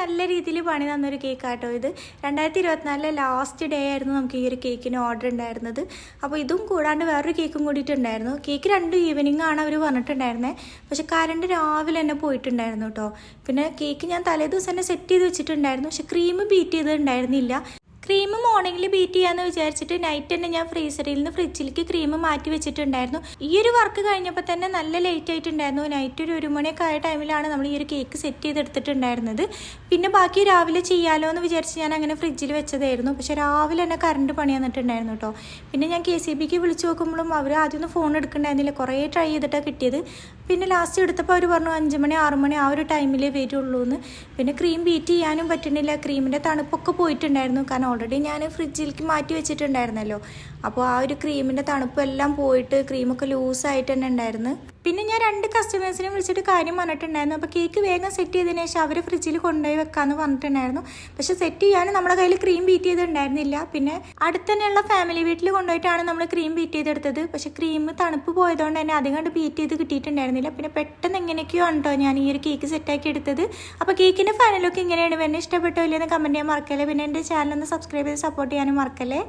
നല്ല രീതിയിൽ പണി തന്നൊരു കേക്കാട്ടോ ഇത്. 2024 ലാസ്റ്റ് ഡേ ആയിരുന്നു നമുക്ക് ഈ ഒരു കേക്കിന് ഓർഡർ ഉണ്ടായിരുന്നത്. അപ്പോൾ ഇതും കൂടാണ്ട് വേറൊരു കേക്കും കൂടിയിട്ടുണ്ടായിരുന്നു. കേക്ക് 2 ഈവനിങ് ആണ് അവർ പറഞ്ഞിട്ടുണ്ടായിരുന്നത്. പക്ഷെ കറണ്ട് രാവിലെ തന്നെ പോയിട്ടുണ്ടായിരുന്നു കേട്ടോ. പിന്നെ കേക്ക് ഞാൻ തലേ ദിവസം തന്നെ സെറ്റ് ചെയ്ത് വെച്ചിട്ടുണ്ടായിരുന്നു. പക്ഷെ ക്രീം ബീറ്റ് ചെയ്തിട്ടുണ്ടായിരുന്നില്ല. ക്രീം മോർണിംഗിൽ ബീറ്റ് ചെയ്യാന്ന് വിചാരിച്ചിട്ട് നൈറ്റ് തന്നെ ഞാൻ ഫ്രീസറിൽ നിന്ന് ഫ്രിഡ്ജിലേക്ക് ക്രീം മാറ്റി വെച്ചിട്ടുണ്ടായിരുന്നു. ഈ ഒരു വർക്ക് കഴിഞ്ഞപ്പോൾ തന്നെ നല്ല ലേറ്റ് ആയിട്ടുണ്ടായിരുന്നു. നൈറ്റ് ഒരു 1 മണിയൊക്കെ ആയ ടൈമിലാണ് നമ്മൾ ഈ ഒരു കേക്ക് സെറ്റ് ചെയ്തെടുത്തിട്ടുണ്ടായിരുന്നത്. പിന്നെ ബാക്കി രാവിലെ ചെയ്യാലോ എന്ന് വിചാരിച്ച് ഞാൻ അങ്ങനെ ഫ്രിഡ്ജിൽ വെച്ചതായിരുന്നു. പക്ഷെ രാവിലെ തന്നെ കറണ്ട് പണി വന്നിട്ടുണ്ടായിരുന്നു കേട്ടോ. പിന്നെ ഞാൻ KCBക്ക് വിളിച്ച് നോക്കുമ്പോഴും അവർ ആദ്യം ഫോൺ എടുക്കണ്ടായിരുന്നില്ല. കുറേ ട്രൈ ചെയ്തിട്ടാണ് കിട്ടിയത്. പിന്നെ ലാസ്റ്റ് എടുത്തപ്പോൾ അവർ പറഞ്ഞു 5 മണി 6 മണി ആ ഒരു ടൈമിലേ വരുള്ളൂ എന്ന്. പിന്നെ ക്രീം ബീറ്റ് ചെയ്യാനും പറ്റുന്നില്ല. ക്രീമിൻ്റെ തണുപ്പൊക്കെ പോയിട്ടുണ്ടായിരുന്നു. കാരണം ഓൾറെഡി ഞാൻ ഫ്രിഡ്ജിലേക്ക് മാറ്റി വെച്ചിട്ടുണ്ടായിരുന്നല്ലോ. അപ്പോൾ ആ ഒരു ക്രീമിൻ്റെ തണുപ്പെല്ലാം പോയിട്ട് ക്രീമൊക്കെ ലൂസായിട്ട് തന്നെ ഉണ്ടായിരുന്നു. പിന്നെ ഞാൻ 2 കസ്റ്റമേഴ്സിനെ വിളിച്ചിട്ട് കാര്യം പറഞ്ഞിട്ടുണ്ടായിരുന്നു. അപ്പോൾ കേക്ക് വേഗം സെറ്റ് ചെയ്തതിന് ശേഷം അവർ ഫ്രിഡ്ജിൽ കൊണ്ടുപോയി വെക്കാമെന്ന് പറഞ്ഞിട്ടുണ്ടായിരുന്നു. പക്ഷേ സെറ്റ് ചെയ്യാനും നമ്മുടെ കയ്യിൽ ക്രീം ബീറ്റ് ചെയ്തിട്ടുണ്ടായിരുന്നില്ല. പിന്നെ അടുത്ത് തന്നെയുള്ള ഫാമിലി വീട്ടിൽ കൊണ്ടുപോയിട്ടാണ് നമ്മൾ ക്രീം ബീറ്റ് ചെയ്തെടുത്തത്. പക്ഷേ ക്രീം തണുപ്പ് പോയതുകൊണ്ട് തന്നെ അധികം കണ്ട് ബീറ്റ് ചെയ്ത് കിട്ടിയിട്ടുണ്ടായിരുന്നില്ല. പിന്നെ പെട്ടെന്ന് എങ്ങനെയൊക്കെയോ ഉണ്ടോ ഞാൻ ഈ ഒരു കേക്ക് സെറ്റാക്കി എടുത്തത്. അപ്പോൾ കേക്കിൻ്റെ ഫൈനലൊക്കെ ഇങ്ങനെയാണ്. എന്നെ ഇഷ്ടപ്പെട്ടോ ഇല്ലെന്ന് കമൻറ്റ് ചെയ്യാൻ മറക്കല്ലേ. പിന്നെ എൻ്റെ ചാനൽ ഒന്ന് സബ്സ്ക്രൈബ് ചെയ്ത് സപ്പോർട്ട് ചെയ്യാനും മറക്കല്ലേ.